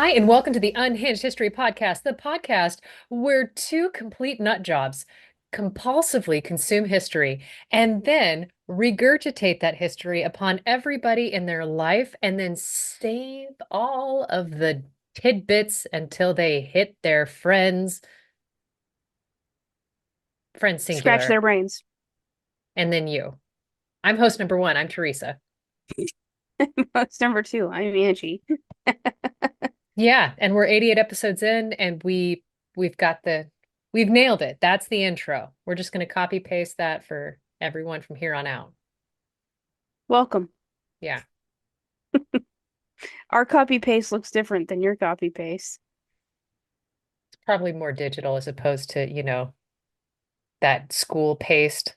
Hi, and welcome to the Unhinged History Podcast, the podcast where two complete nut jobs compulsively consume history and then regurgitate that history upon everybody in their life and then save all of the tidbits until they hit their friends Scratch singular, their brains. and then you. I'm host number one. I'm Theresa. That's number two. I'm Angie. Yeah, and we're 88 episodes in, and we've got we've nailed it. That's the intro. We're just going to copy paste that for everyone from here on out. Welcome. Yeah. Our copy paste looks different than your copy paste. It's probably more digital as opposed to, that school paste.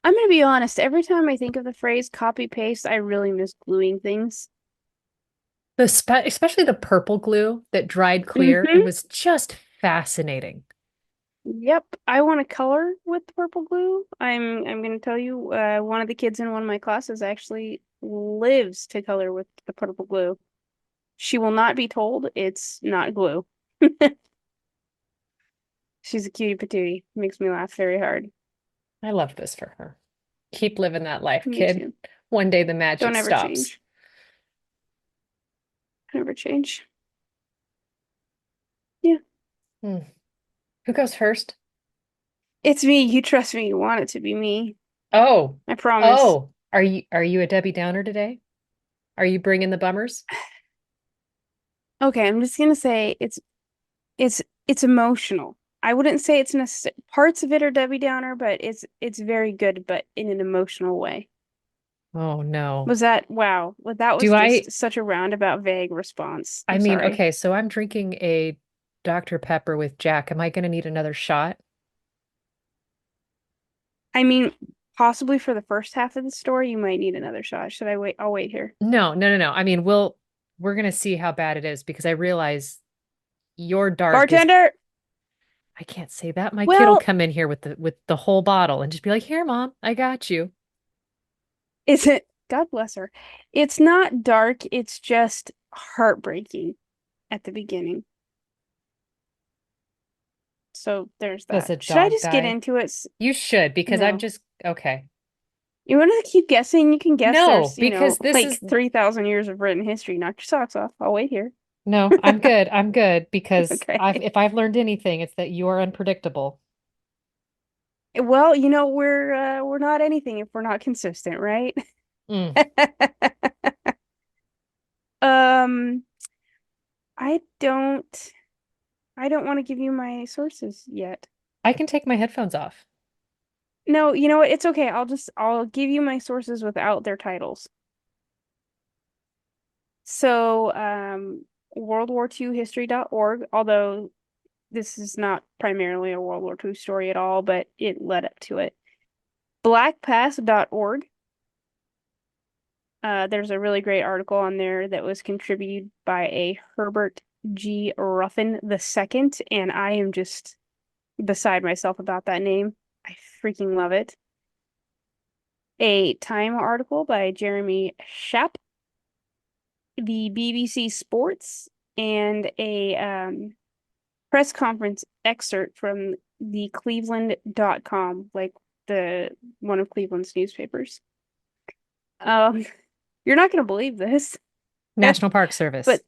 I'm gonna be honest, every time I think of the phrase copy paste, I really miss gluing things. Especially the purple glue that dried clear. It Mm-hmm. was just fascinating. Yep. I want to color with purple glue. I'm gonna tell you, one of the kids in one of my classes actually lives to color with the purple glue. She will not be told it's not glue. She's a cutie patootie. Makes me laugh very hard. I love this for her. Keep living that life, Me kid. too. One day the Don't magic ever stops. change. Never change. Yeah. Hmm. Who goes first? It's me. You trust me. You want it to be me. Oh, I promise. oh, are you a Debbie Downer today? Are you bringing the bummers? Okay, I'm just gonna say it's emotional. I wouldn't say it's necessary. Parts of it are Debbie Downer, but it's very good, but in an emotional way. Oh no. Was that wow? Well, that was Do I just such a roundabout, vague response. I I'm mean, sorry. okay, so I'm drinking a Dr. Pepper with Jack. Am I going to need another shot? I mean, possibly for the first half of the story, you might need another shot. Should I wait? I'll wait here. No, no, no, no. I mean, we're going to see how bad it is because I realize your dark is Bartender! I can't say that. My kid will Well, come in here with the whole bottle and just be like, "Here, Mom, I got you." is it? God bless her. It's not dark, it's just heartbreaking at the beginning. So there's Does that. a Should I dog just get die? into it? You should because I'm No. just okay. You want to keep guessing? You can guess. No, There's, because this like is 3,000 years of written history. Knock your socks off. I'll wait here. no, I'm good. I'm good because Okay. if I've learned anything, it's that you are unpredictable. Well, we're not anything if we're not consistent, right? Mm. Um, I don't I don't want to give you my sources yet. I can take my headphones off. No, you know what? It's okay. I'll give you my sources without their titles. So, worldwar2history.org, although this is not primarily a World War II story at all, but it led up to it. Blackpast.org. There's a really great article on there that was contributed by a Herbert G. Ruffin II, and I am just beside myself about that name. I freaking love it. A Time article by Jeremy Schaap, the BBC Sports, and a press conference excerpt from the Cleveland.com, like the one of Cleveland's newspapers. Um, you're not gonna believe this, National Park Service. but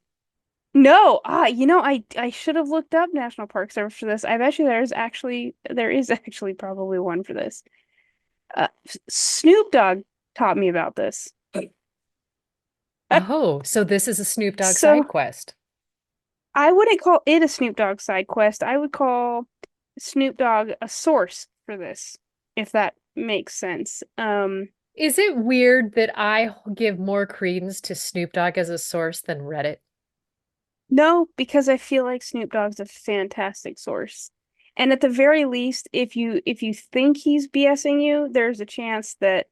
no, I should have looked up National Park Service for this. There is actually probably one for this. Snoop Dogg taught me about this. Oh, so this is a Snoop Dogg side So quest. I wouldn't call it a Snoop Dogg side quest. I would call Snoop Dogg a source for this, if that makes sense. Is it weird that I give more credence to Snoop Dogg as a source than Reddit? No, because I feel like Snoop Dogg's a fantastic source. And at the very least, if you think he's BSing you, there's a chance that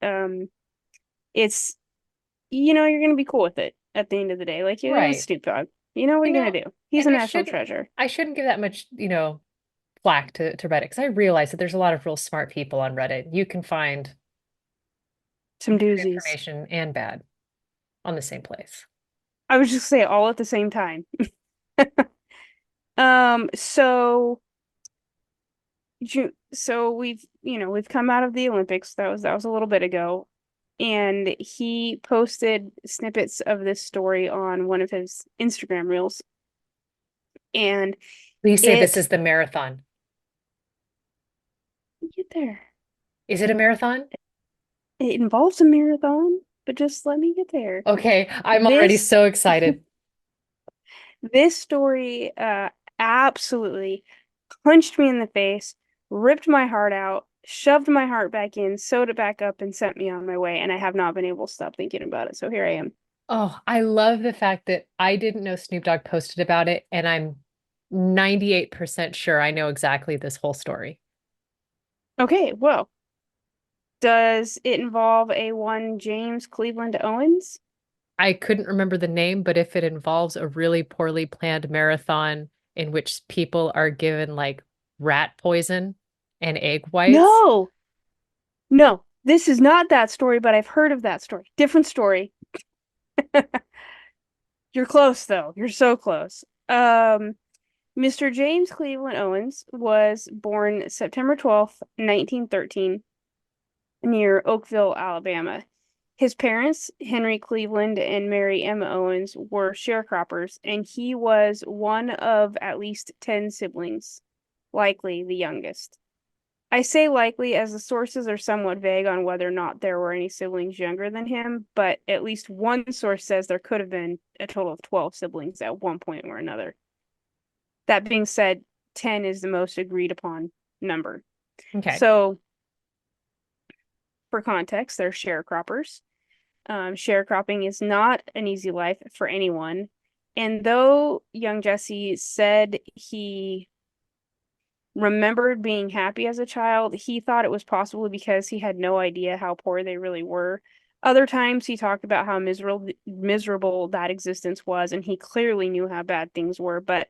it's you're gonna be cool with it at the end of the day. Like, it's Right. Snoop Dogg. You know what You are you know, gonna do? He's and a I national shouldn't treasure. I shouldn't give that much, flack to Reddit because I realize that there's a lot of real smart people on Reddit. You can find Some good doozies. information and bad on the same place. I was just say all at the same time. So we've come out of the Olympics. That was a little bit ago. And he posted snippets of this story on one of his Instagram reels. And Please say this it is the marathon. get there. Is it a marathon? It involves a marathon, but just let me get there. Okay, I'm already This so excited. this story absolutely punched me in the face, ripped my heart out, shoved my heart back in, sewed it back up, and sent me on my way. And I have not been able to stop thinking about it. So here I am. Oh, I love the fact that I didn't know Snoop Dogg posted about it, and I'm 98% sure I know exactly this whole story. Okay, well, does it involve a one James Cleveland Owens? I couldn't remember the name, but if it involves a really poorly planned marathon in which people are given like rat poison and egg whites, No, no, this is not that story, but I've heard of that story. Different story. You're close though. You're so close. Mr. James Cleveland Owens was born September 12th, 1913, near Oakville, Alabama. His parents, Henry Cleveland and Mary Emma Owens, were sharecroppers, and he was one of at least 10 siblings, likely the youngest. I say likely as the sources are somewhat vague on whether or not there were any siblings younger than him, but at least one source says there could have been a total of 12 siblings at one point or another. That being said, 10 is the most agreed upon number. okay. So, for context, they're sharecroppers. Sharecropping is not an easy life for anyone. And though young Jesse said he remembered being happy as a child, he thought it was possible because he had no idea how poor they really were. Other times he talked about how miserable that existence was, and he clearly knew how bad things were. But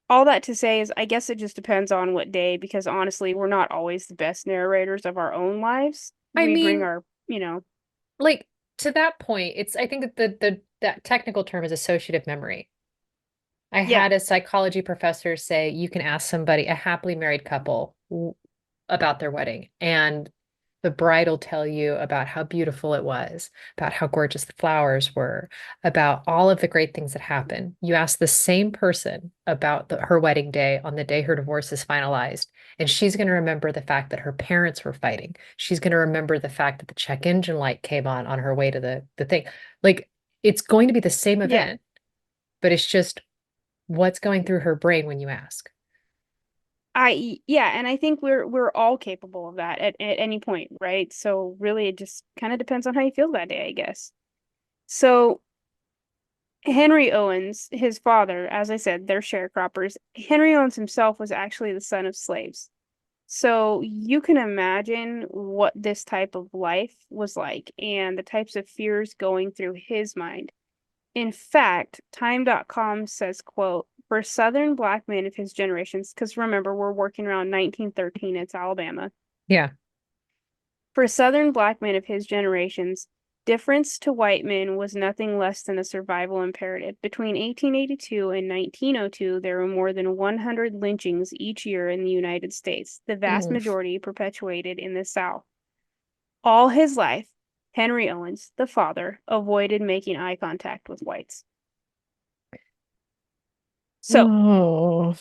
all that to say is, I guess it just depends on what day, because honestly, we're not always the best narrators of our own lives. I We bring mean, our. like to that point, it's I think that the that technical term is associative memory. I Yeah, had a psychology professor say you can ask somebody, a happily married couple, about their wedding, and the bride will tell you about how beautiful it was, about how gorgeous the flowers were, about all of the great things that happened. You ask the same person about her wedding day on the day her divorce is finalized, and she's going to remember the fact that her parents were fighting. She's going to remember the fact that the check engine light came on her way to the thing. Like it's going to be the same yeah. event, but it's just what's going through her brain when you ask. Yeah, and I think we're all capable of that at any point, right? So really it just kind of depends on how you feel that day, I guess. So Henry Owens, his father, as I said, they're sharecroppers. Henry Owens himself was actually the son of slaves. So you can imagine what this type of life was like and the types of fears going through his mind. In fact, time.com says, quote, for Southern black men of his generations, because remember, we're working around 1913, it's Alabama. Yeah. For Southern black men of his generations, difference to white men was nothing less than a survival imperative. Between 1882 and 1902, there were more than 100 lynchings each year in the United States, the vast Oof. majority perpetuated in the South. All his life, Henry Owens, the father, avoided making eye contact with whites. So Oh.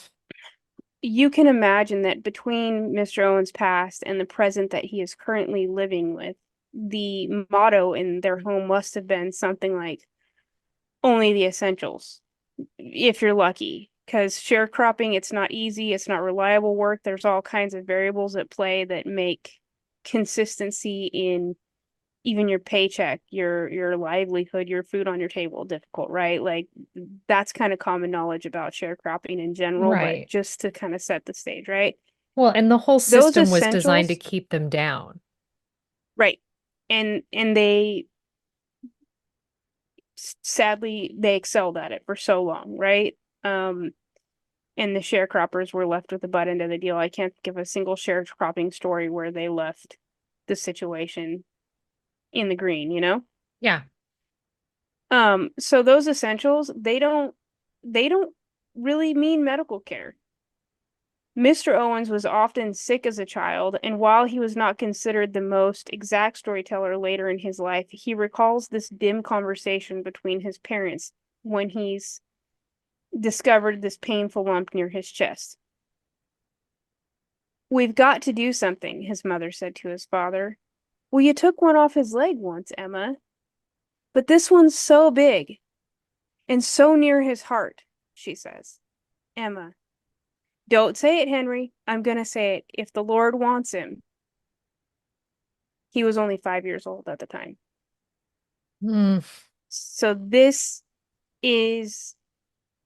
you can imagine that between Mr. Owens' past and the present that he is currently living with, the motto in their home must have been something like only the essentials, if you're lucky. Because sharecropping, it's not easy, it's not reliable work. There's all kinds of variables at play that make consistency in even your paycheck, your livelihood, your food on your table difficult, right? Like that's kind of common knowledge about sharecropping in general, but Right. just to kind of set the stage, right? Well, and the whole Those system was designed to essentials, keep them down. right. And they sadly they excelled at it for so long, right? Um and the sharecroppers were left with the butt end of the deal. I can't give a single sharecropping story where they left the situation in the green, you know? Yeah. So those essentials, they don't really mean medical care. Mr. Owens was often sick as a child, and while he was not considered the most exact storyteller later in his life, he recalls this dim conversation between his parents when he's discovered this painful lump near his chest. "We've got to do something," his mother said to his father. "Well, you took one off his leg once, Emma, but this one's so big and so near his heart," she says. "Emma, don't say it, Henry. I'm going to say it. If the Lord wants him." He was only 5 years old at the time. Mm. So this is,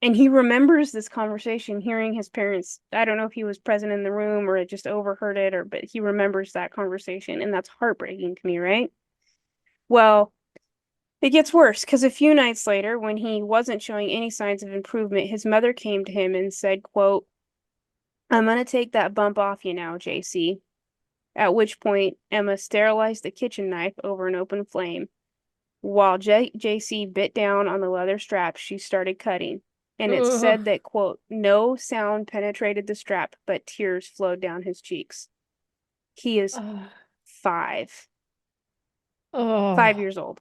and he remembers this conversation, hearing his parents. I don't know if he was present in the room or just overheard it, but he remembers that conversation, and that's heartbreaking to me, right? Well, it gets worse because a few nights later, when he wasn't showing any signs of improvement, his mother came to him and said, quote, "I'm going to take that bump off you now, JC." At which point, Emma sterilized the kitchen knife over an open flame. While JC bit down on the leather strap, she started cutting. And it's Ugh. said that, quote, "no sound penetrated the strap, but tears flowed down his cheeks." He is Oh. five, five Oh. years old.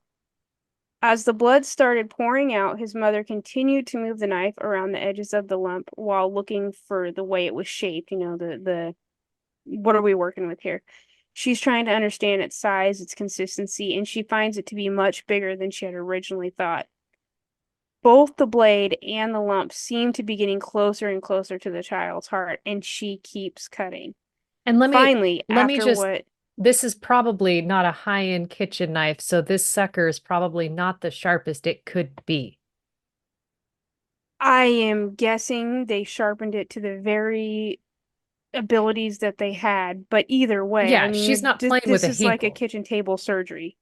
As the blood started pouring out, his mother continued to move the knife around the edges of the lump while looking for the way it was shaped. The what are we working with here? She's trying to understand its size, its consistency, and she finds it to be much bigger than she had originally thought. Both the blade and the lump seem to be getting closer and closer to the child's heart, and she keeps cutting. And Finally, let me after just what this is probably not a high-end kitchen knife, so this sucker is probably not the sharpest it could be. I am guessing, they sharpened it to the very abilities that they had, but either way, I Yeah, mean, she's not playing with this a is like a hinkle. kitchen table surgery.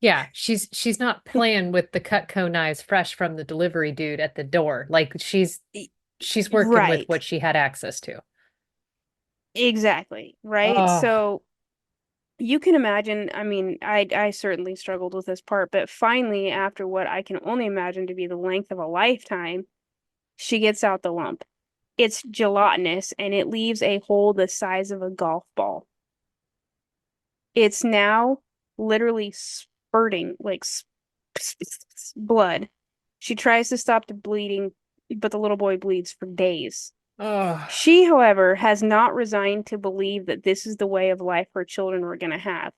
Yeah, she's not playing with the Cutco knives fresh from the delivery dude at the door. Like she's working with Right. what she had access to. Exactly. Right. Oh, So you can imagine, I mean, I certainly struggled with this part, but finally, after what I can only imagine to be the length of a lifetime, she gets out the lump. It's gelatinous and it leaves a hole the size of a golf ball. It's now literally spurting like blood. She tries to stop the bleeding, but the little boy bleeds for days. oh, She, however, has not resigned to believe that this is the way of life her children were going to have.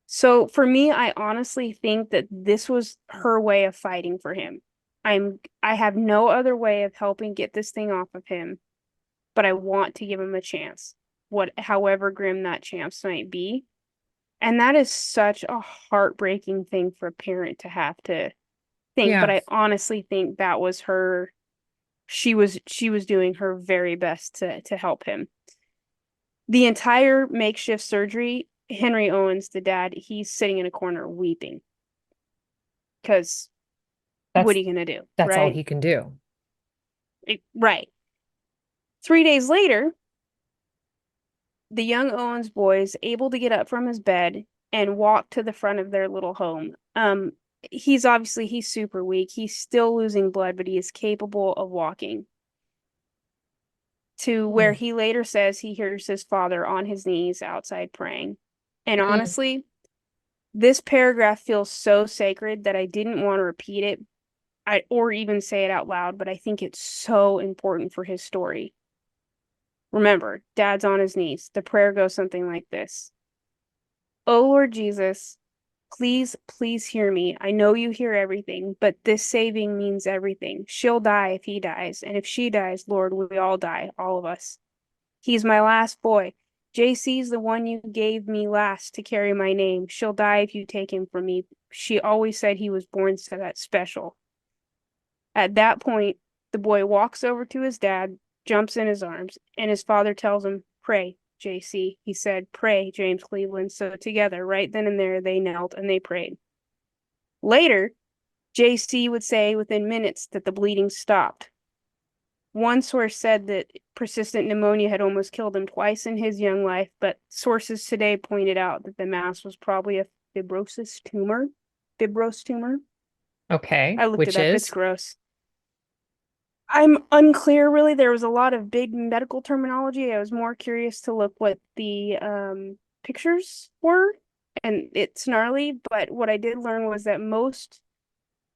So for me, I honestly think that this was her way of fighting for him. I have no other way of helping get this thing off of him, but I want to give him a chance, however grim that chance might be. And that is such a heartbreaking thing for a parent to have to think, but yeah. I honestly think that was her. She was doing her very best to help him. The entire makeshift surgery, Henry Owens, the dad, he's sitting in a corner weeping because what That's are you gonna do, that's all right? he can do. Right. 3 days later, the young Owens boys able to get up from his bed and walk to the front of their little home. He's super weak. He's still losing blood, but he is capable of walking. To where Mm. he later says he hears his father on his knees outside praying. And Mm. honestly, this paragraph feels so sacred that I didn't want to repeat it, or even say it out loud, but I think it's so important for his story. Remember, dad's on his knees. The prayer goes something like this: "Oh Lord Jesus, please, please hear me. I know you hear everything, but this saving means everything. She'll die if he dies, and if she dies, Lord, we all die, all of us. He's my last boy. JC's the one you gave me last to carry my name. She'll die if you take him from me. She always said he was born so that special." At that point, the boy walks over to his dad, jumps in his arms, and his father tells him, "Pray, JC." He said, "Pray, James Cleveland." So together, right then and there, they knelt and they prayed. Later, JC would say within minutes that the bleeding stopped. One source said that persistent pneumonia had almost killed him twice in his young life, but sources today pointed out that the mass was probably a fibrous tumor. Okay, I looked it which up. It's is? gross. I'm unclear, really. There was a lot of big medical terminology. I was more curious to look what the pictures were, and it's gnarly. But what I did learn was that most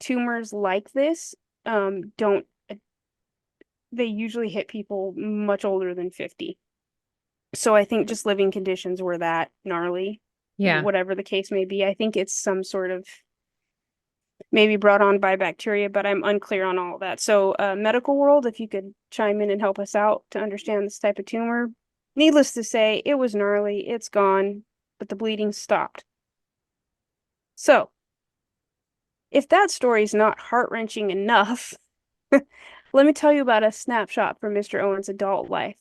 tumors like this don't they usually hit people much older than 50. So I think just living conditions were that gnarly, Yeah. whatever the case may be. I think it's some sort of maybe brought on by bacteria, but I'm unclear on all of that. So, medical world, if you could chime in and help us out to understand this type of tumor. Needless to say, it was gnarly, it's gone, but the bleeding stopped. So, if that story's not heart-wrenching enough, let me tell you about a snapshot from Mr. Owens' adult life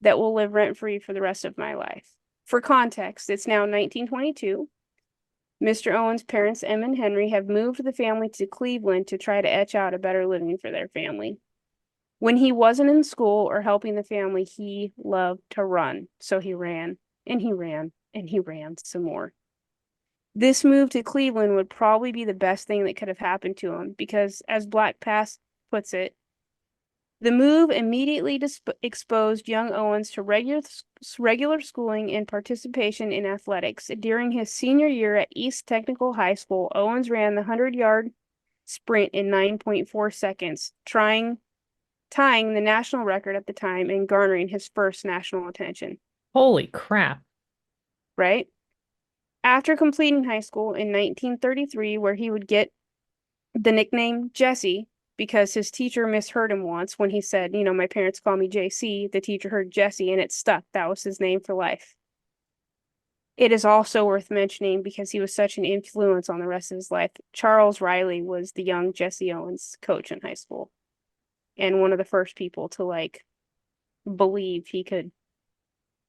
that will live rent-free for the rest of my life. For context, it's now 1922. Mr. Owens' parents, Em and Henry, have moved the family to Cleveland to try to etch out a better living for their family. When he wasn't in school or helping the family, he loved to run. So he ran and he ran and he ran some more. This move to Cleveland would probably be the best thing that could have happened to him because, as Black Past puts it, the move immediately exposed young Owens to regular schooling and participation in athletics. During his senior year at East Technical High School, Owens ran the 100-yard sprint in 9.4 seconds, tying the national record at the time and garnering his first national attention. Holy crap. Right? After completing high school in 1933, where he would get the nickname Jesse, because his teacher misheard him once when he said, my parents call me JC. The teacher heard Jesse and it stuck. That was his name for life. It is also worth mentioning because he was such an influence on the rest of his life. Charles Riley was the young Jesse Owens coach in high school and one of the first people to believe he could,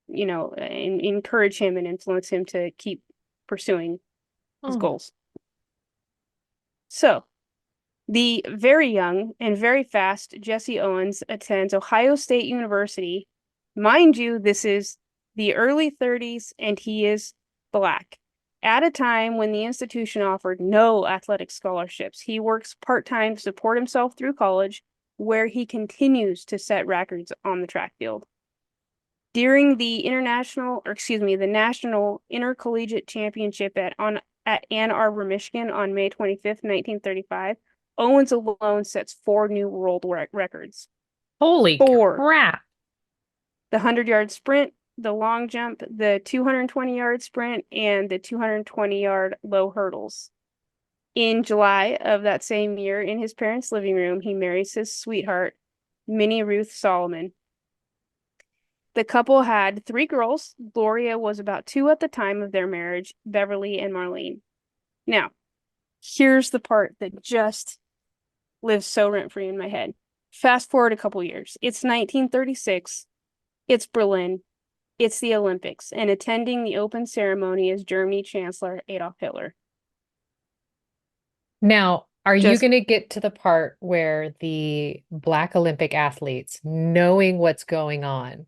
encourage him and influence him to keep pursuing his Oh, goals. So, the very young and very fast Jesse Owens attends Ohio State University. Mind you, this is the early 30s and he is Black. At a time when the institution offered no athletic scholarships, he works part-time to support himself through college, where he continues to set records on the track field. During the the National Intercollegiate Championship at Ann Arbor, Michigan on May 25th, 1935, Owens alone sets 4 new world records. holy 4. crap. The 100-yard sprint, the long jump, the 220-yard sprint, and the 220-yard low hurdles. In July of that same year, in his parents' living room, he marries his sweetheart, Minnie Ruth Solomon. The couple had 3 girls. Gloria was about 2 at the time of their marriage, Beverly and Marlene. Now, here's the part that just lives so rent-free in my head. Fast forward a couple years. It's 1936. It's Berlin. It's the Olympics. And attending the open ceremony is Germany Chancellor Adolf Hitler. Now, are you Just going to get to the part where the Black Olympic athletes, knowing what's going on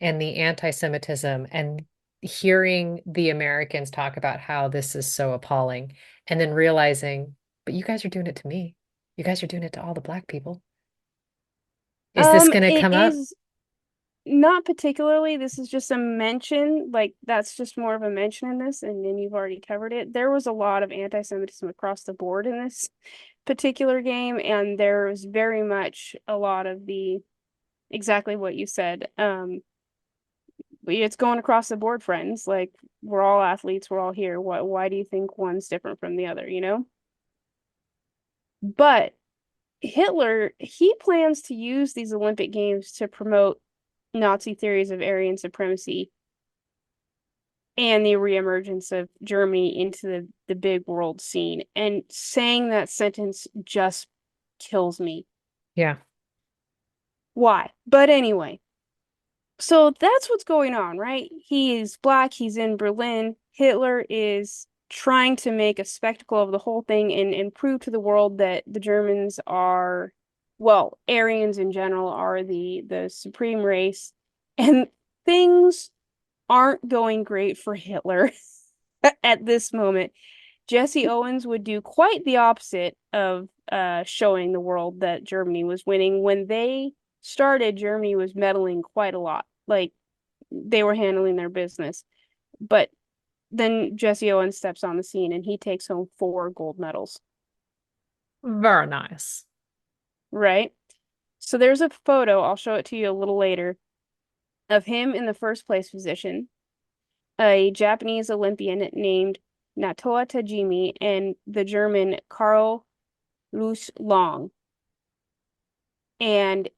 and the anti-Semitism and hearing the Americans talk about how this is so appalling, and then realizing, but you guys are doing it to me. You guys are doing it to all the Black people. Is this going to it come up? is not particularly. This is just a mention. That's just more of a mention in this, and then you've already covered it. There was a lot of anti-Semitism across the board in this particular game, and there was very much a lot of the exactly what you said. It's going across the board, friends. Like, we're all athletes, we're all here. Why do you think one's different from the other, But Hitler, he plans to use these Olympic Games to promote Nazi theories of Aryan supremacy and the reemergence of Germany into the big world scene. And saying that sentence just kills me. Yeah. Why? But anyway, so that's what's going on, right? He is Black, he's in Berlin. Hitler is trying to make a spectacle of the whole thing and prove to the world that the Germans are, well, Aryans in general are the supreme race. And things aren't going great for Hitler at this moment. Jesse Owens would do quite the opposite of showing the world that Germany was winning. When they started, Germany was meddling quite a lot. Like they were handling their business. But then Jesse Owens steps on the scene and he takes home 4 gold medals, Very nice. right? So there's a photo, I'll show it to you a little later, of him in the first place position, a Japanese Olympian named Natoa Tajimi, and the German Carl Luz Long. And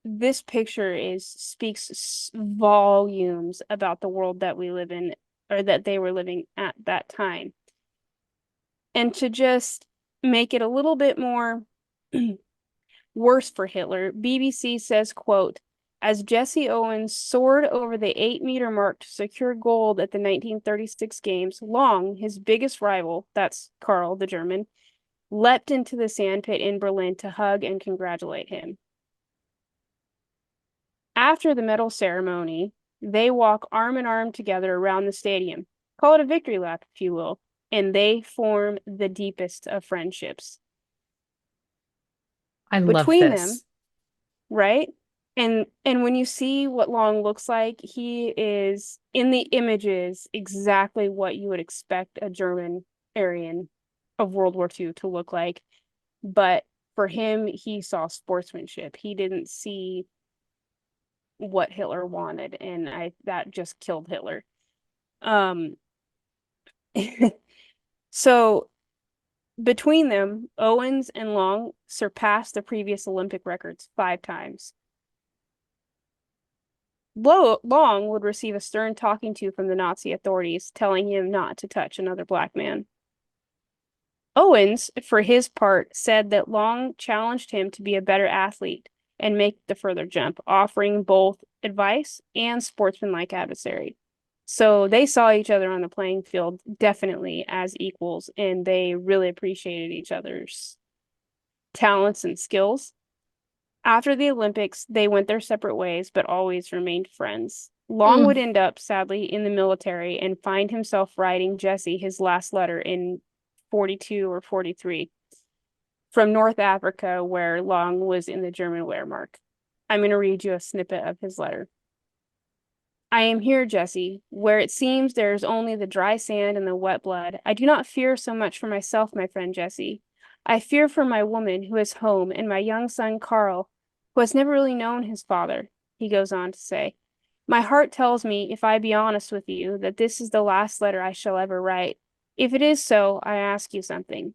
this picture speaks volumes about the world that we live in, or that they were living at that time. And to just make it a little bit more worse for Hitler, BBC says, quote, as Jesse Owens soared over the 8-meter mark to secure gold at the 1936 games, Long, his biggest rival, that's Karl the German, leapt into the sandpit in Berlin to hug and congratulate him. After the medal ceremony, they walk arm in arm together around the stadium. Call it a victory lap, if you will, and they form the deepest of friendships. I love Between them, this. right? And when you see what Long looks like, he is in the images exactly what you would expect a German Aryan of World War II to look like. But for him, he saw sportsmanship. He didn't see what Hitler wanted, and that just killed Hitler. Um so between them, Owens and Long surpassed the previous Olympic records 5 times. Long would receive a stern talking to from the Nazi authorities, telling him not to touch another black man. Owens, for his part, said that Long challenged him to be a better athlete and make the further jump, offering both advice and sportsmanlike adversary. So they saw each other on the playing field definitely as equals, and they really appreciated each other's talents and skills. After the Olympics, they went their separate ways, but always remained friends. Long Mm. would end up, sadly, in the military and find himself writing Jesse his last letter in 42 or 43 from North Africa, where Long was in the German Wehrmacht. I'm going to read you a snippet of his letter. I am here, Jesse, where it seems there is only the dry sand and the wet blood. I do not fear so much for myself, my friend Jesse. I fear for my woman who is home and my young son Carl, who has never really known his father, he goes on to say. My heart tells me, if I be honest with you, that this is the last letter I shall ever write. If it is so, I ask you something.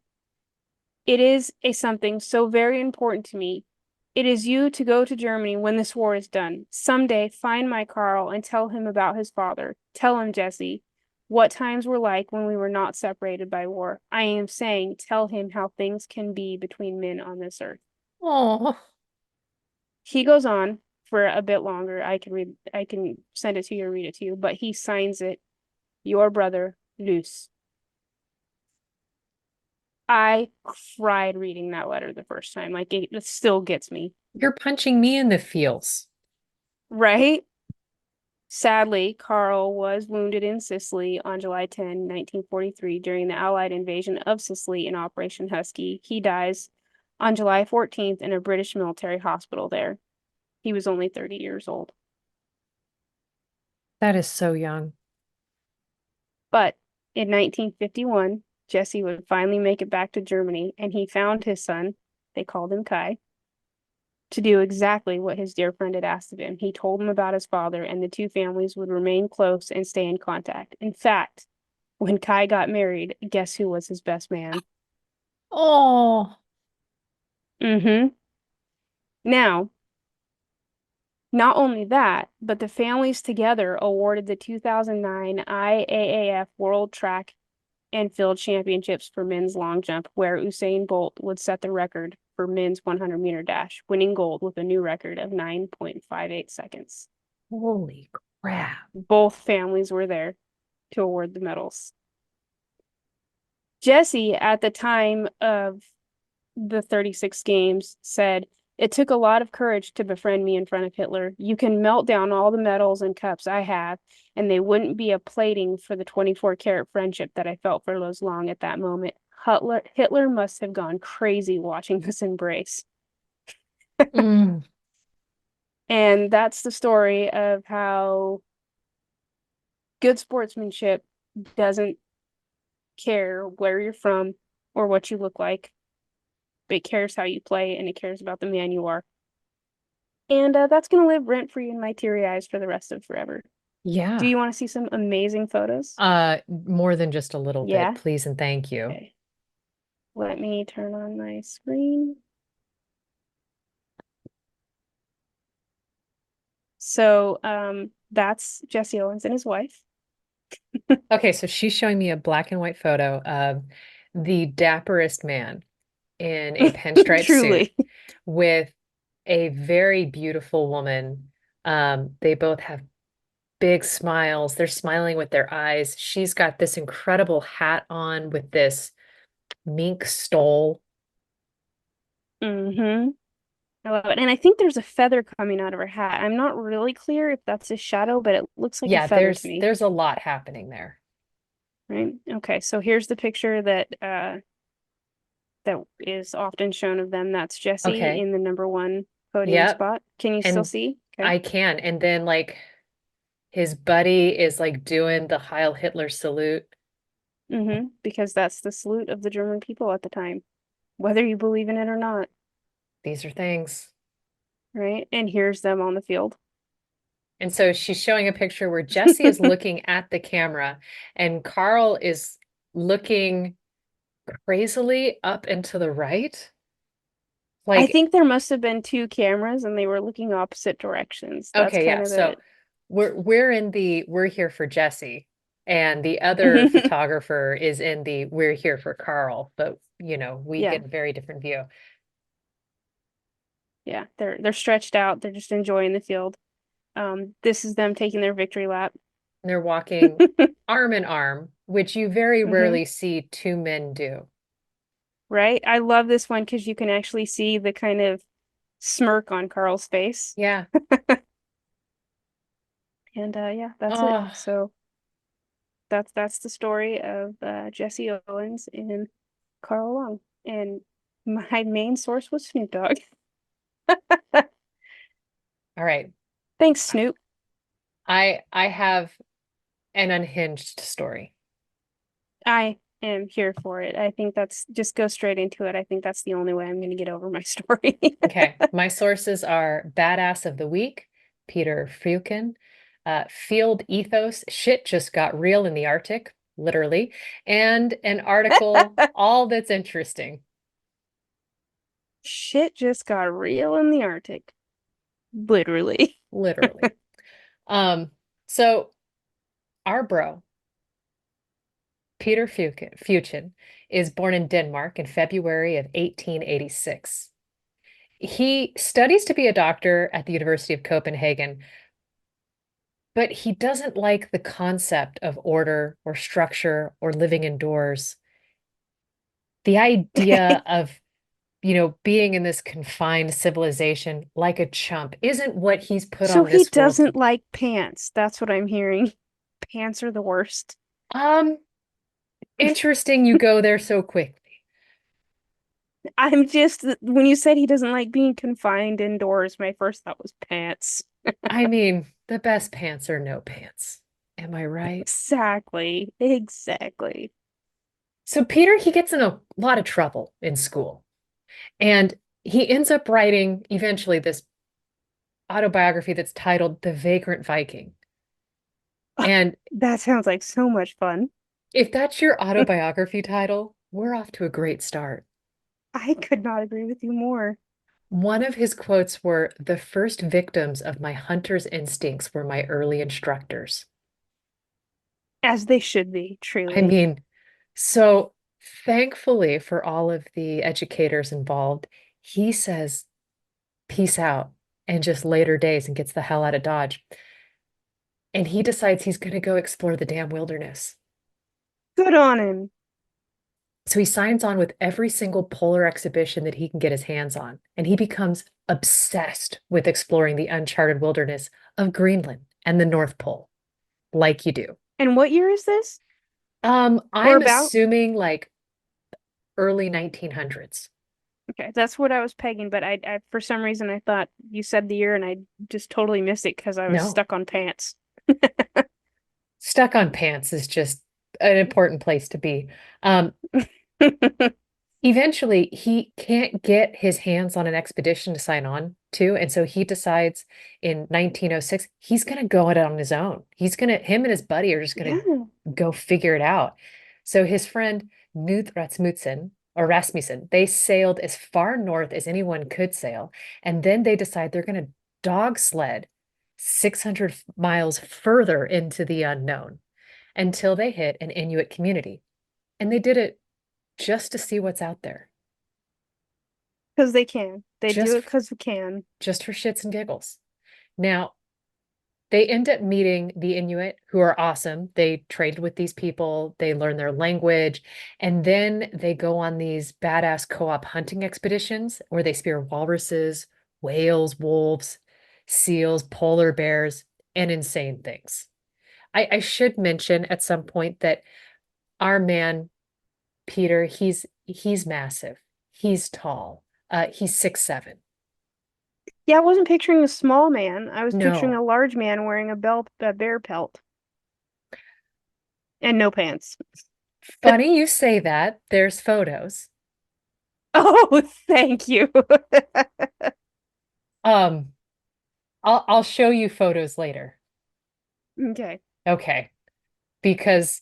It is a something so very important to me. It is you to go to Germany when this war is done. Someday find my Carl and tell him about his father. Tell him, Jesse, what times were like when we were not separated by war. I am saying, tell him how things can be between men on this earth. Oh, He goes on for a bit longer. I can send it to you or read it to you, but he signs it, your brother, Luz. I cried reading that letter the first time. Like it still gets me. you're punching me in the feels. Right? Sadly, Carl was wounded in Sicily on July 10, 1943, during the Allied invasion of Sicily in Operation Husky. He dies on July 14th in a British military hospital there. He was only 30 years old. That is so young. But in 1951, Jesse would finally make it back to Germany, and he found his son, they called him Kai, to do exactly what his dear friend had asked of him. He told him about his father, and the two families would remain close and stay in contact. In fact, when Kai got married, guess who was his best man? Oh, Mm-hmm. Now, not only that, but the families together awarded the 2009 IAAF World Track and Field Championships for men's long jump, where Usain Bolt would set the record for men's 100-meter dash, winning gold with a new record of 9.58 seconds. holy crap. Both families were there to award the medals. Jesse, at the time of the 36 games, said, It took a lot of courage to befriend me in front of Hitler. You can melt down all the medals and cups I have, and they wouldn't be a plating for the 24-karat friendship that I felt for Luz Long at that moment. Hitler must have gone crazy watching this embrace. Mm, And that's the story of how good sportsmanship doesn't care where you're from or what you look like. It cares how you play and it cares about the man you are. And that's going to live rent free in my teary eyes for the rest of forever. Do yeah. you want to see some amazing photos? More than just a little bit, Yeah. please and thank you. Okay. Let me turn on my screen. So, that's Jesse Owens and his wife. Okay, so she's showing me a black and white photo of the dapperest man in a pinstripe suit Truly. with a very beautiful woman. They both have big smiles. They're smiling with their eyes. She's got this incredible hat on with this mink stole. Mm-hmm. I love it. And I think there's a feather coming out of her hat. I'm not really clear if that's a shadow, but it looks like a Yeah, feather to me. there's a lot happening there. Right? Okay, so here's the picture that is often shown of them. That's Jesse Okay. in the number one podium Yep. spot. Can you still And see? Okay. I can. And then like his buddy is like doing the Heil Hitler salute. Because that's the salute of the German people at the time, whether you believe in it or not, These are things. right? And here's them on the field. And so she's showing a picture where Jesse is looking at the camera and Carl is looking crazily up and to the right. I Like, think there must have been two cameras and they were looking opposite directions. That's okay, kind yeah. of So the we're in the we're here for Jesse, and the other photographer is in the we're here for Carl, but we yeah. get a very different view. Yeah, they're stretched out. They're just enjoying the field. This is them taking their victory lap. And they're walking arm in arm, which you very hmm rarely see two men do. Right? I love this one because you can actually see the kind of smirk on Carl's face. Yeah. And yeah, that's it. Oh, So that's the story of Jesse Owens and Carl Long. And my main source was Snoop Dogg. all right. Thanks, Snoop. I have an unhinged story. I am here for it. I think that's just go straight into it. I think that's the only way I'm going to get over my story. Okay. My sources are Badass of the Week, Peter Freuchen, Field Ethos, Shit Just Got Real in the Arctic, literally, and an article, All That's Interesting, Shit just got real in the Arctic. Literally. literally. Um, so our bro, Peter Freuchen, is born in Denmark in February of 1886. He studies to be a doctor at the University of Copenhagen, but he doesn't like the concept of order or structure or living indoors. The idea of, being in this confined civilization like a chump isn't what he's put So on he this world to doesn't do. like pants. That's what I'm hearing. Pants are the worst. Um, Interesting you go there so quickly. I'm just, when you said he doesn't like being confined indoors, my first thought was pants. I mean, the best pants are no pants. Am I right? Exactly. Exactly. So Peter, he gets in a lot of trouble in school, and he ends up writing eventually this autobiography that's titled The Vagrant Viking. And That sounds like so much fun. if that's your autobiography title, we're off to a great start. I could not agree with you more. One of his quotes were, "The first victims of my hunter's instincts were my early instructors." As they should be, I truly. mean, so thankfully for all of the educators involved, he says, peace out, and just later days and gets the hell out of Dodge. And he decides he's going to go explore the damn wilderness. Good on him. So he signs on with every single polar exhibition that he can get his hands on, and he becomes obsessed with exploring the uncharted wilderness of Greenland and the North Pole, like you do. And what year is this? Or I'm about? assuming like early 1900s. Okay, that's what I was pegging, but I for some reason I thought you said the year and I just totally missed it because I was No, stuck on pants. stuck on pants is just an important place to be. Um, Eventually, he can't get his hands on an expedition to sign on to, and so he decides in 1906 he's going to go it on his own. Him and his buddy are just going Yeah. to go figure it out. So his friend Knut Rasmussen or Rasmussen, they sailed as far north as anyone could sail, and then they decide they're going to dog sled 600 miles further into the unknown until they hit an Inuit community. And they did it just to see what's out there. Because they can. They do Just it because they can. just for shits and giggles. Now, they end up meeting the Inuit who are awesome. They traded with these people, they learn their language, and then they go on these badass co-op hunting expeditions where they spear walruses, whales, wolves, seals, polar bears, and insane things. I should mention at some point that our man, Peter, he's massive. He's tall. He's 6'7". Yeah, I wasn't picturing a small man. I was picturing No, a large man wearing a bear pelt and no pants. funny you say that. There's photos. Oh, thank you. Um, I'll show you photos later. Okay. Okay. Because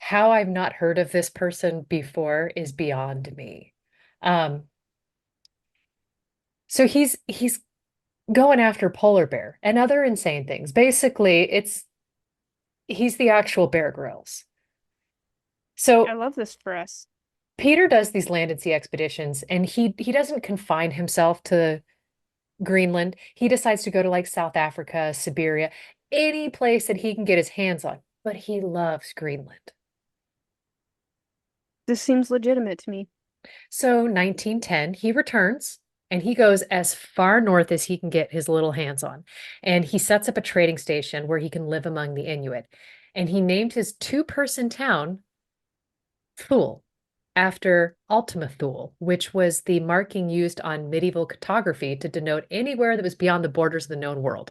how I've not heard of this person before is beyond me. Um, so he's going after polar bear and other insane things. Basically, he's the actual Bear Grylls. I So love this for us. Peter does these land and sea expeditions, and he doesn't confine himself to Greenland. He decides to go to like South Africa, Siberia, any place that he can get his hands on. But he loves Greenland. This seems legitimate to me. So 1910, he returns and he goes as far north as he can get his little hands on. And he sets up a trading station where he can live among the Inuit. And he named his two-person town Thule after Ultima Thule, which was the marking used on medieval cartography to denote anywhere that was beyond the borders of the known world.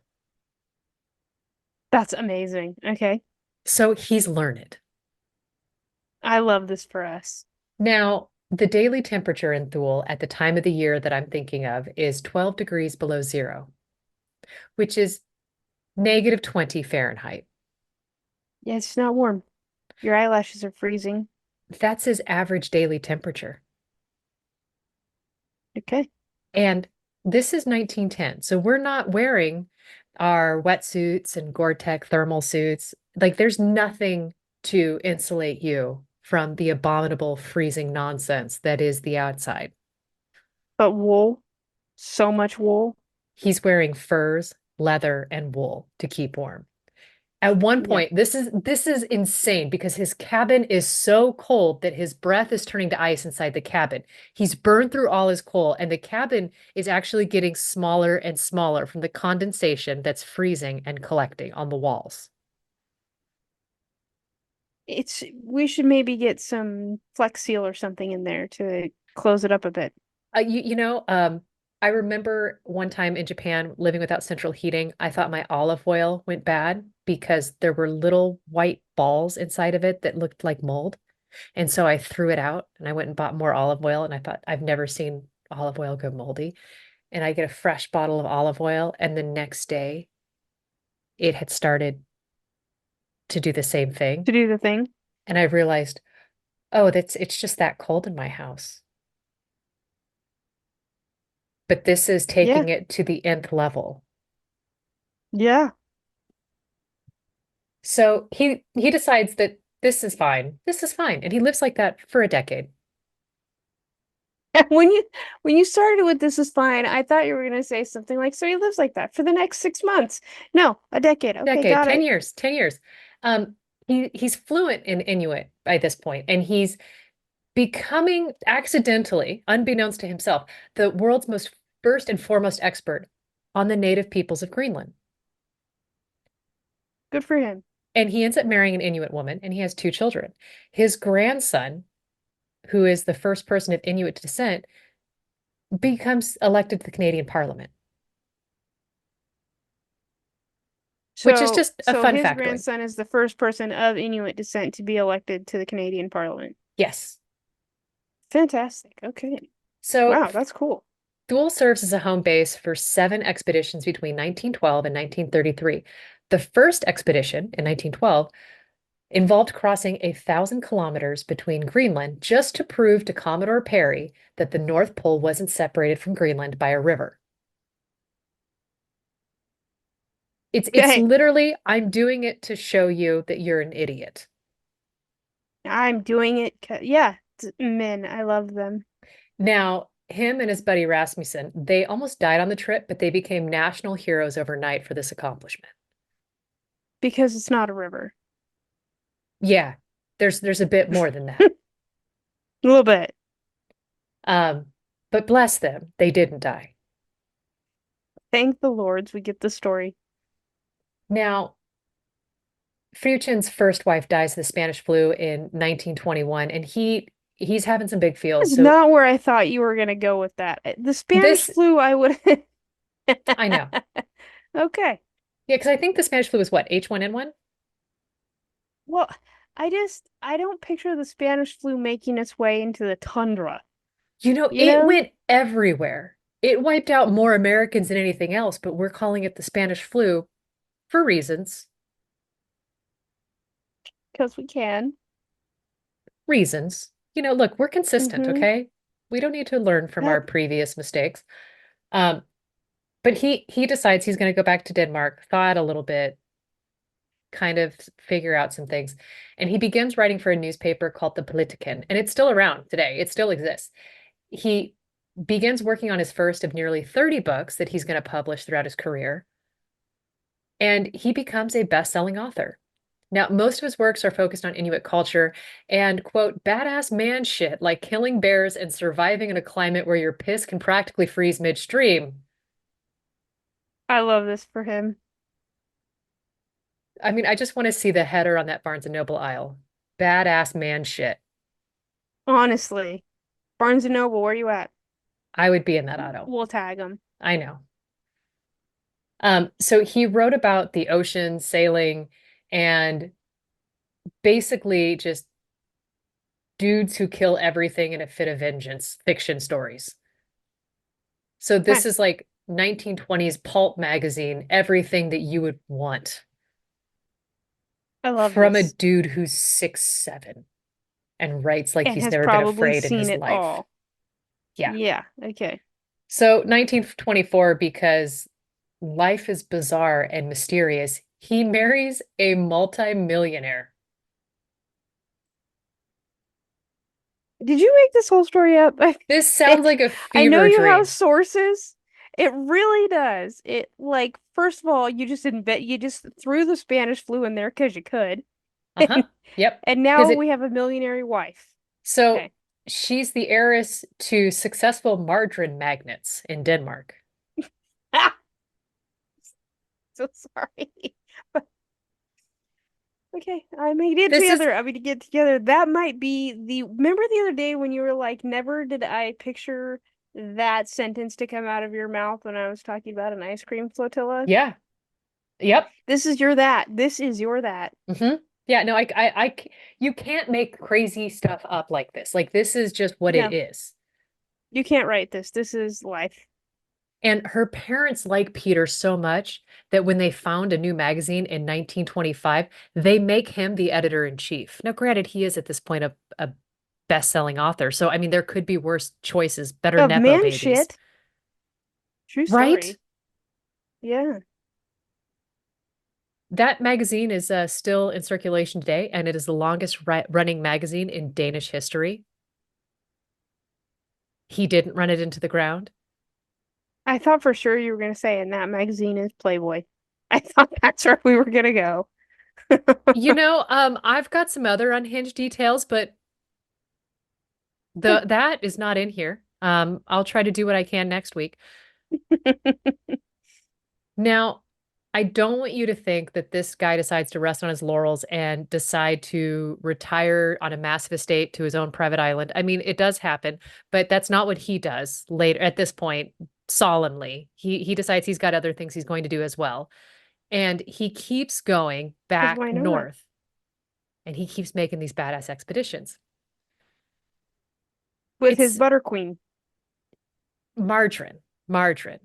That's amazing. Okay. So he's learned. I love this for us. Now, the daily temperature in Thule at the time of the year that I'm thinking of is 12 degrees below zero, which is negative 20 Fahrenheit. Yeah, it's not warm. Your eyelashes are freezing. That's his average daily temperature. Okay. And this is 1910. So we're not wearing our wetsuits and Gore-Tex thermal suits. Like there's nothing to insulate you from the abominable freezing nonsense that is the outside. But wool, so much wool. He's wearing furs, leather, and wool to keep warm. At one Yeah. point, this is insane because his cabin is so cold that his breath is turning to ice inside the cabin. He's burned through all his coal, and the cabin is actually getting smaller and smaller from the condensation that's freezing and collecting on the walls. We should maybe get some Flex Seal or something in there to close it up a bit. I remember one time in Japan living without central heating, I thought my olive oil went bad because there were little white balls inside of it that looked like mold. And so I threw it out and I went and bought more olive oil. And I thought, I've never seen olive oil go moldy. And I get a fresh bottle of olive oil. And the next day, it had started to do the same thing. To do the thing. And I realized, oh, it's just that cold in my house. But this is Yeah. taking it to the nth level. Yeah. So he decides that this is fine. This is fine. And he lives like that for a decade. When you started with this is fine, I thought you were gonna say something like, so he lives like that for the next 6 months. No, a decade. Okay, Decade, got 10 it. years, 10 years. He's fluent in Inuit by this point, and he's becoming accidentally, unbeknownst to himself, the world's most first and foremost expert on the native peoples of Greenland. Good for him. And he ends up marrying an Inuit woman, and he has two children. His grandson, who is the first person of Inuit descent, becomes elected to the Canadian Parliament, which is So, just a so fun his factoid. grandson is the first person of Inuit descent to be elected to the Canadian Parliament. Yes. Fantastic. Okay. So Wow, that's cool. Thule serves as a home base for 7 expeditions between 1912 and 1933. The first expedition in 1912 involved crossing 1,000 kilometers between Greenland just to prove to Commodore Perry that the North Pole wasn't separated from Greenland by a river. It's Okay. literally, I'm doing it to show you that you're an idiot. I'm doing it. Yeah, men, I love them Now, him and his buddy Rasmussen, they almost died on the trip, but they became national heroes overnight for this accomplishment. because it's not a river. Yeah, there's a bit more than A that. little bit. Um, but bless them, they didn't die. Thank the Lords, we get the story. Now, Freuchen's first wife dies of the Spanish flu in 1921, and he's having some big feels. That's So not where I thought you were gonna go with that. The Spanish this, flu, I would. I know. Okay. Yeah, because I think the Spanish flu was what, H1N1? Well, I don't picture the Spanish flu making its way into the tundra, You know, you it know? went everywhere. It wiped out more Americans than anything else, but we're calling it the Spanish flu for reasons. Because we can. Reasons. Look, we're consistent, Mm-hmm. okay? We don't need to learn from our Yep. previous mistakes. Um, but he decides he's going to go back to Denmark, thaw out a little bit, kind of figure out some things. And he begins writing for a newspaper called the Politiken, and it's still around today. It still exists. He begins working on his first of nearly 30 books that he's going to publish throughout his career, and he becomes a best-selling author. Now, most of his works are focused on Inuit culture and, quote, badass man shit like killing bears and surviving in a climate where your piss can practically freeze midstream. I love this for him. I mean, I just want to see the header on that Barnes and Noble aisle. Badass man shit. Honestly. Barnes and Noble, where you at? I would be in that auto. We'll tag them. I know. So he wrote about the ocean, sailing, and basically just dudes who kill everything in a fit of vengeance, fiction stories. So this Okay. is like 1920s pulp magazine, everything that you would want I love from a this. dude who's 6'7" and writes like And he's has never been probably afraid in seen his it life. all. Yeah. Yeah, okay. So 1924, because life is bizarre and mysterious, he marries a multimillionaire. Did you make this whole story up? This sounds like a I know fever you have dream. sources. It really does. It like first of all, you just threw the Spanish flu in there because you could. Uh-huh. Yep. And Because now we it have a millionaire wife. so Okay. she's the heiress to successful margarine magnates in Denmark. Ah, so sorry. Okay, I mean get This is together. I mean to get together. That might be the remember the other day when you were like, never did I picture that sentence to come out of your mouth when I was talking about an ice cream flotilla? yeah. Yep. This is your that. This is your that. Yeah, no, you can't make crazy stuff up like this. Like this is just what it No, is. you can't write this. This is life. And her parents like Peter so much that when they found a new magazine in 1925, they make him the editor in chief. Now, granted, he is at this point a best-selling author. So, I mean, there could be worse choices, better Of Nepo man babies, shit. True right? story. Yeah. That magazine is still in circulation today, and it is the longest running magazine in Danish history. He didn't run it into the ground. I thought for sure you were gonna say, and that magazine is Playboy. I thought that's where we were gonna go. I've got some other unhinged details, but that is not in here. I'll try to do what I can next week. Now, I don't want you to think that this guy decides to rest on his laurels and decide to retire on a massive estate to his own private island. I mean, it does happen, but that's not what he does later at this point, solemnly. He decides he's got other things he's going to do as well. And he keeps going Because back why not? north and he keeps making these badass expeditions. With his It's butter queen. margarine, margarine.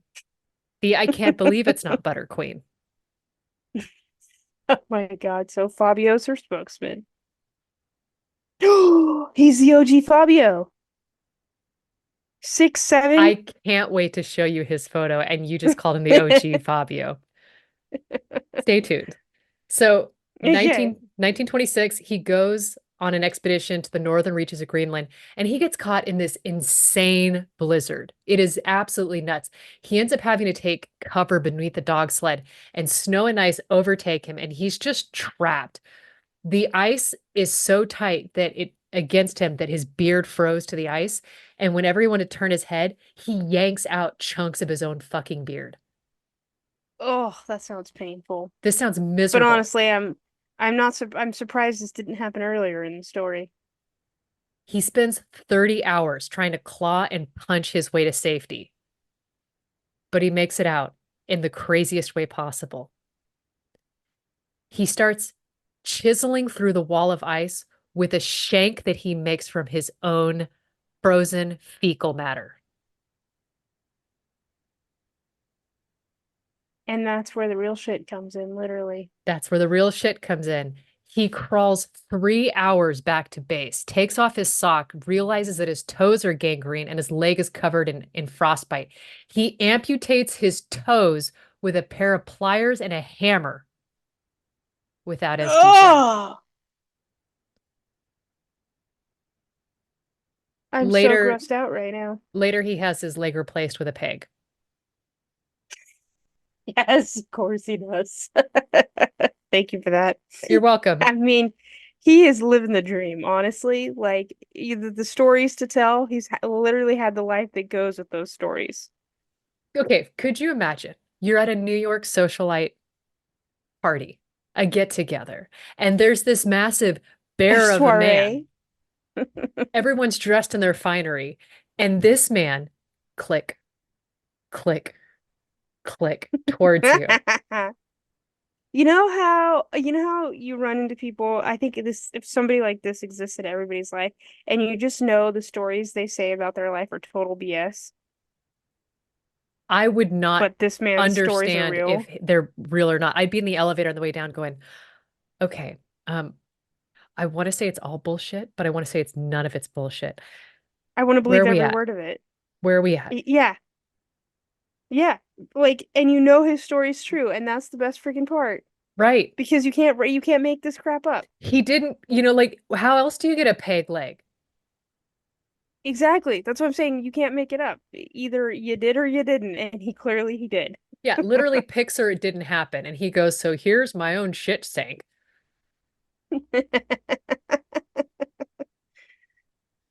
The I can't believe it's not Butter Queen. Oh my God. So Fabio's her spokesman. He's the OG Fabio. 6'7". I can't wait to show you his photo, and you just called him the OG Fabio. Stay tuned. So Okay. 1926, he goes on an expedition to the northern reaches of Greenland, and he gets caught in this insane blizzard. It is absolutely nuts. He ends up having to take cover beneath the dog sled, and snow and ice overtake him, and he's just trapped. The ice is so tight that it against him that his beard froze to the ice. And whenever he wanted to turn his head, he yanks out chunks of his own fucking beard. Oh, that sounds painful. This sounds But miserable. honestly, I'm not sur I'm surprised this didn't happen earlier in the story. He spends 30 hours trying to claw and punch his way to safety, but he makes it out in the craziest way possible. He starts chiseling through the wall of ice with a shank that he makes from his own frozen fecal matter. And that's where the real shit comes in, literally. That's where the real shit comes in. He crawls 3 hours back to base, takes off his sock, realizes that his toes are gangrene and his leg is covered in frostbite. He amputates his toes with a pair of pliers and a hammer without anesthesia. Oh, I'm so Later, grossed out right now. later he has his leg replaced with a peg. Yes, of course he does. Thank you for that. You're welcome. I mean, he is living the dream, honestly. Like the stories to tell, he's ha literally had the life that goes with those stories. Okay, could you imagine? You're at a New York socialite party, a get together, and there's this massive A bear of a man. soiree. Everyone's dressed in their finery, and this man, click, click, click towards you. You know how you run into people, I think this if somebody like this existed in everybody's life and you just know the stories they say about their life are total BS, I would not but this man's stories are understand if real. they're real or not. I'd be in the elevator on the way down going, okay, I want to say it's all bullshit, but I want to say it's none of it's bullshit. I want to Where believe are we every at? word of it. Where are we at? Yeah. Yeah. Like and you know his story's true and that's the best freaking part Right. because you can't make this crap up. He didn't, like, how else do you get a peg leg? Exactly. That's what I'm saying. You can't make it up. Either you did or you didn't, and he did. Yeah, literally Pixar, it didn't happen. And he goes, so here's my own shit sink.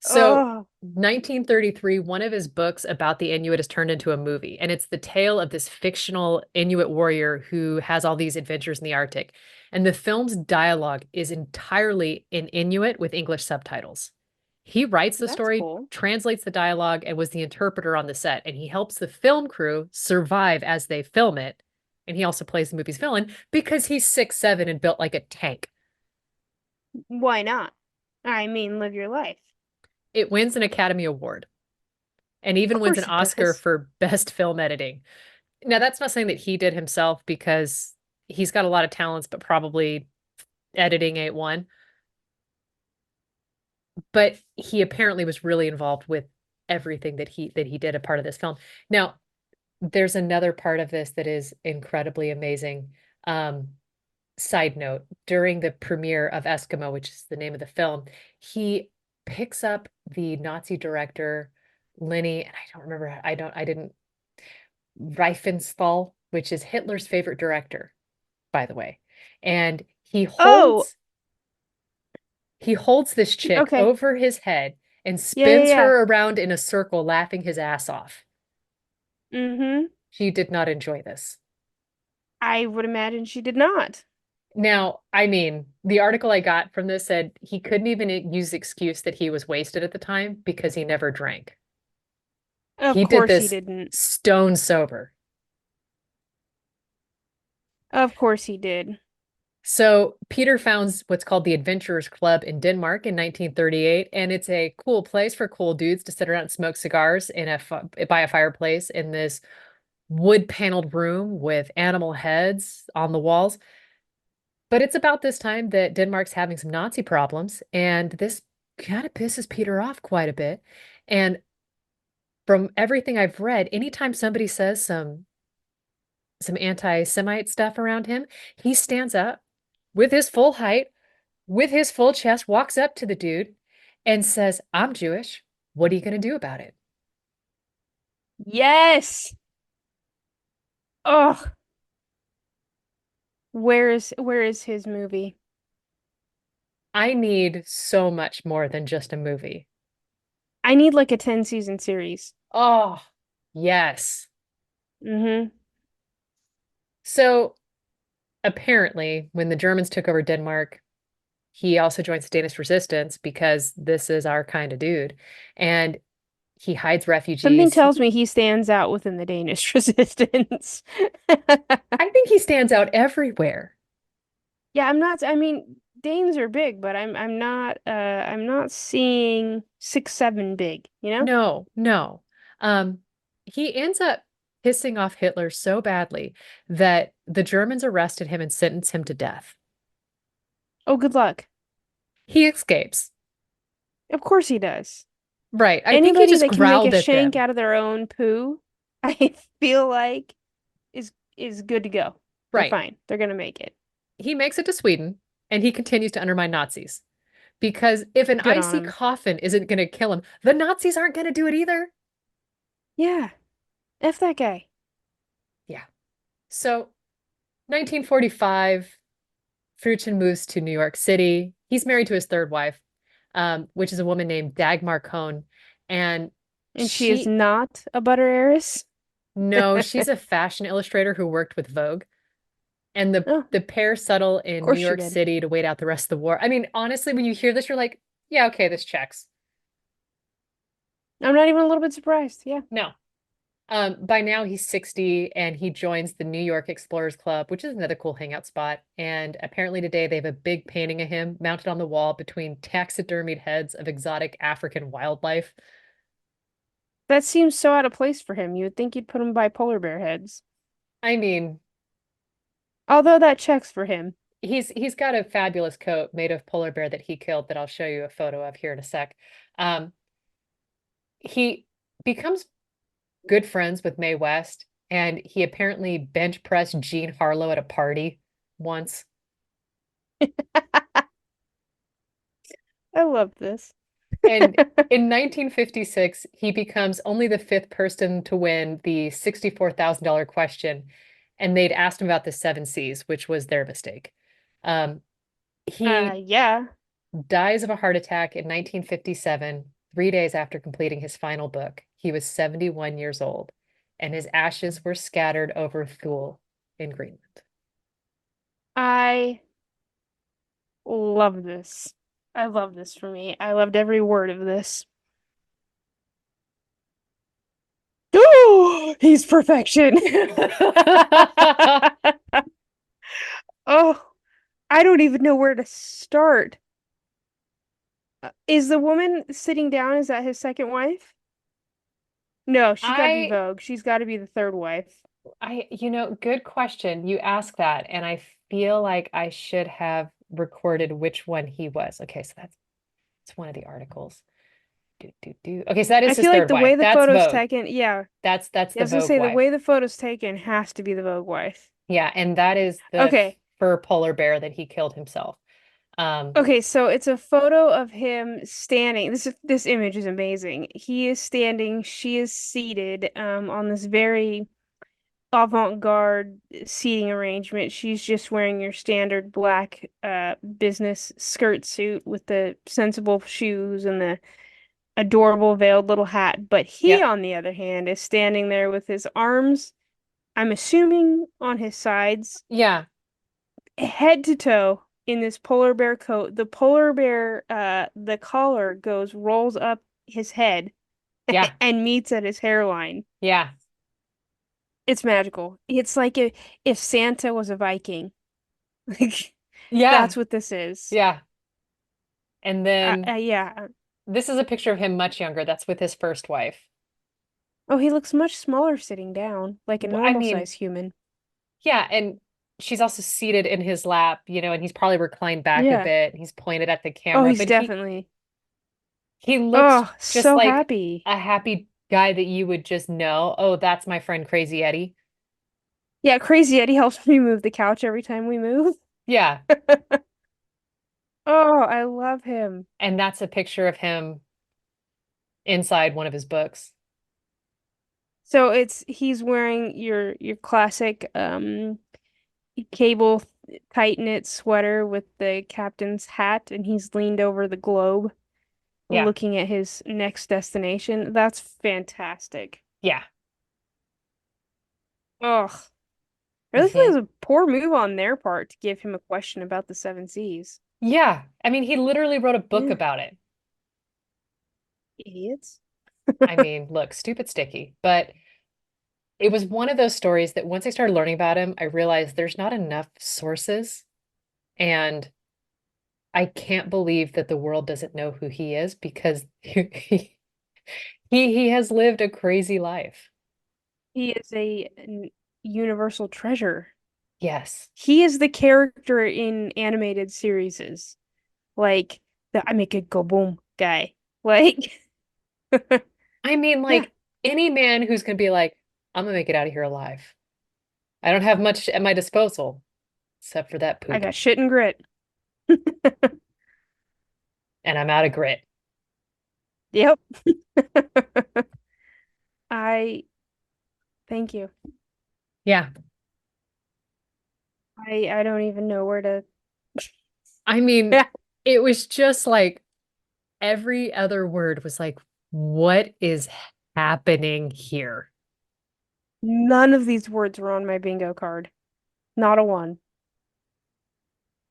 So, Oh, 1933, one of his books about the Inuit is turned into a movie, and it's the tale of this fictional Inuit warrior who has all these adventures in the Arctic. And the film's dialogue is entirely in Inuit with English subtitles. He writes the that's story, cool. translates the dialogue, and was the interpreter on the set. And he helps the film crew survive as they film it. And he also plays the movie's villain because he's 6'7" and built like a tank. Why not? I mean, live your life. It wins an Academy Award and Of even wins an course it Oscar does. for Best Film Editing. Now, that's not something that he did himself because he's got a lot of talents, but probably editing ain't one. But he apparently was really involved with everything that he did a part of this film. Now, there's another part of this that is incredibly amazing. Um, Side note, during the premiere of Eskimo, which is the name of the film, he picks up the Nazi director Lenny, and I didn't Riefenstahl, which is Hitler's favorite director, by the way. And Oh, he holds this chick okay. over his head and Yeah, yeah, spins yeah. her around in a circle, laughing his ass off. Mm-hmm. She did not enjoy this. I would imagine she did not. Now, I mean, the article I got from this said he couldn't even use the excuse that he was wasted at the time because he never drank. Of He did course he this didn't. stone sober. Of course he did. So Peter founds what's called the Adventurers Club in Denmark in 1938, and it's a cool place for cool dudes to sit around and smoke cigars in by a fireplace in this wood paneled room with animal heads on the walls. But it's about this time that Denmark's having some Nazi problems, and this kind of pisses Peter off quite a bit. And from everything I've read, anytime somebody says some anti-Semite stuff around him, he stands up with his full height, with his full chest, walks up to the dude and says, "I'm Jewish. What are you going to do about it?" Yes. Oh, where is his movie? I need so much more than just a movie. I need like a 10 season series. Oh, yes. Mm-hmm. So apparently, when the Germans took over Denmark, he also joins the Danish resistance because this is our kind of dude. And he hides Something refugees. tells me he stands out within the Danish resistance. I think he stands out everywhere. Yeah, I mean, Danes are big, but I'm not seeing 6'7" big, you know? No, no. Um, he ends up pissing off Hitler so badly that the Germans arrested him and sentenced him to death. Oh, good luck. He escapes. Of course he does. Right. I think he Anybody just that can make a growled at shank them. out of their own poo, I feel like is good to go. They're Right. fine. They're gonna make it. He makes it to Sweden and he continues to undermine Nazis. Because if an Good on icy him. coffin isn't going to kill him, the Nazis aren't going to do it either. Yeah. F that guy. Yeah. So 1945, Freuchen moves to New York City. He's married to his third wife, which is a woman named Dagmar Cohn. And And she is she, not a butter heiress. no, she's a fashion illustrator who worked with Vogue. And Oh, of the pair settle in New course she York did. City to wait out the rest of the war. I mean, honestly, when you hear this, you're like, yeah, okay, this checks. I'm not even a little bit surprised. Yeah. No. By now he's 60 and he joins the New York Explorers Club, which is another cool hangout spot. And apparently today they have a big painting of him mounted on the wall between taxidermied heads of exotic African wildlife. That seems so out of place for him. You would think you'd put him by polar bear heads. I mean, Although that checks for him. he's got a fabulous coat made of polar bear that he killed that I'll show you a photo of here in a sec. Um, he becomes good friends with Mae West, and he apparently bench pressed Jean Harlow at a party once. I love this. And in 1956, he becomes only the fifth person to win the $64,000 question. And they'd asked him about the seven C's, which was their mistake. Um, he Yeah. dies of a heart attack in 1957, 3 days after completing his final book. He was 71 years old, and his ashes were scattered over Thule in Greenland. I love this. I love this for me. I loved every word of this. Oh, he's perfection. Oh, I don't even know where to start. Is the woman sitting down, is that his second wife? No, she's got to be I Vogue. She's got to be the third wife. Good question. You ask that, and I feel like I should have recorded which one he was. Okay, so that's one of the articles. Okay, so that I is his feel like third the wife. way the That's photo's Vogue. taken, yeah. That's Yeah, I the was gonna Vogue say the wife. way the photo's taken has to be the Vogue wife. Yeah, and that is the Okay. fur polar bear that he killed himself. Um, Okay, so it's a photo of him standing. This image is amazing. He is standing, she is seated on this very avant-garde seating arrangement. She's just wearing your standard black business skirt suit with the sensible shoes and the adorable veiled little hat. But he, Yep. on the other hand, is standing there with his arms, I'm assuming on his sides, Yeah. head to toe in this polar bear coat. The polar bear, the collar rolls up his head Yeah. and meets at his hairline. Yeah. It's magical. It's like if Santa was a Viking. Like Yeah. that's what this is. Yeah. And then Yeah. this is a picture of him much younger. That's with his first wife. Oh, he looks much smaller sitting down, like a I normal mean, size human. yeah, and she's also seated in his lap, and he's probably reclined back a Yeah. bit. He's pointed at the Oh, camera, he's but he definitely. he looks Oh, just so like happy. a happy guy that you would just know, oh, that's my friend Crazy Eddie. Yeah, Crazy Eddie helps me move the couch every time we move. Yeah, Oh, I love him. and that's a picture of him inside one of his books. So he's wearing your classic cable tight knit sweater with the captain's hat, and he's leaned over the globe Yeah, looking at his next destination. That's fantastic. yeah. Ugh. I really think Hmm. it was a poor move on their part to give him a question about the seven seas. Yeah, I mean, he literally wrote a book Yeah, about it. idiots. I mean, look, stupid sticky, but it was one of those stories that once I started learning about him, I realized there's not enough sources. And I can't believe that the world doesn't know who he is because he has lived a crazy life. He is a universal treasure. Yes. He is the character in animated series, like the I make it go boom guy. Like, I mean, yeah, like any man who's going to be like, I'm gonna make it out of here alive. I don't have much at my disposal except for that I poop, got shit and grit. and I'm out of grit. Yep. I thank you. Yeah. I don't even know where to. I mean, Yeah. it was just like every other word was like, what is happening here? None of these words were on my bingo card. Not a one.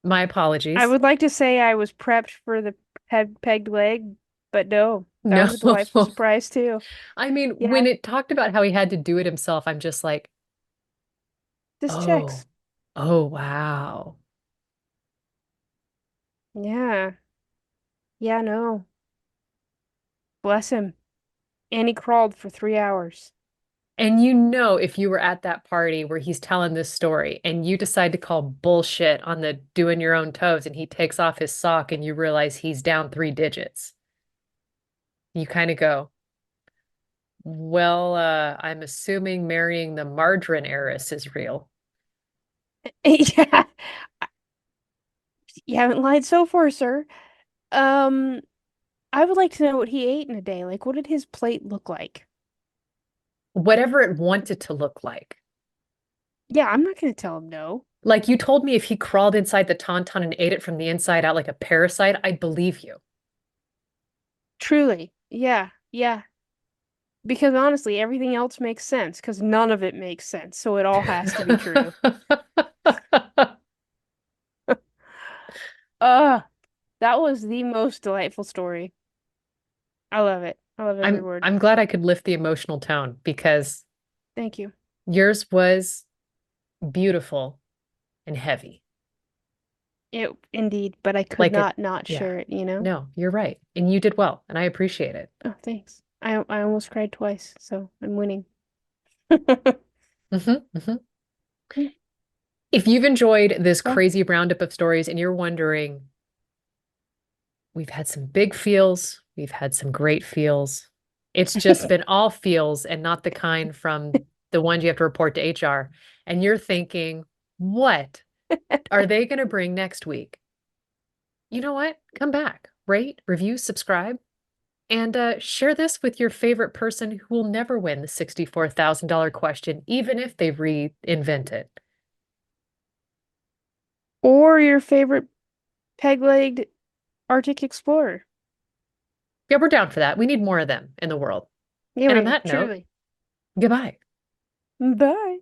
My I apologies. would like to say I was prepped for the pegged leg, but no, that No. was a delightful surprise too. I mean, when Yeah, it talked about how he had to do it himself, I'm just like, this oh, checks. oh, wow. Yeah. Yeah, no. Bless him. And he crawled for 3 hours. And if you were at that party where he's telling this story and you decide to call bullshit on the doing your own toes and he takes off his sock and you realize he's down 3 digits, you kind of go, well, I'm assuming marrying the margarine heiress is real. Yeah. You haven't lied so far, sir. Um, I would like to know what he ate in a day. Like, what did his plate look like? Whatever it wanted to look like. Yeah, I'm not gonna tell him no. Like you told me if he crawled inside the tauntaun and ate it from the inside out like a parasite, I'd believe you. Truly. Yeah, yeah. Because honestly, everything else makes sense, because none of it makes sense, so it all has to be true. Uh, that was the most delightful story. I love it. I love every word. I'm glad I could lift the emotional tone because Thank you. yours was beautiful and heavy. It indeed, but I could Like it, not yeah. share it, you know? No, you're right. And you did well, and I appreciate it. Oh, thanks. I almost cried twice, so I'm winning. Hmm. Hmm. If you've enjoyed this Well, crazy roundup of stories and you're wondering, we've had some big feels, we've had some great feels. It's just been all feels and not the kind from the ones you have to report to HR. And you're thinking, what are they going to bring next week? You know what? Come back, rate, review, subscribe, and share this with your favorite person who will never win the $64,000 question, even if they reinvent it. or your favorite peg-legged Arctic explorer. Yeah, we're down for that. We need more of them in the world. Yeah, And on we that note, truly. goodbye. Bye.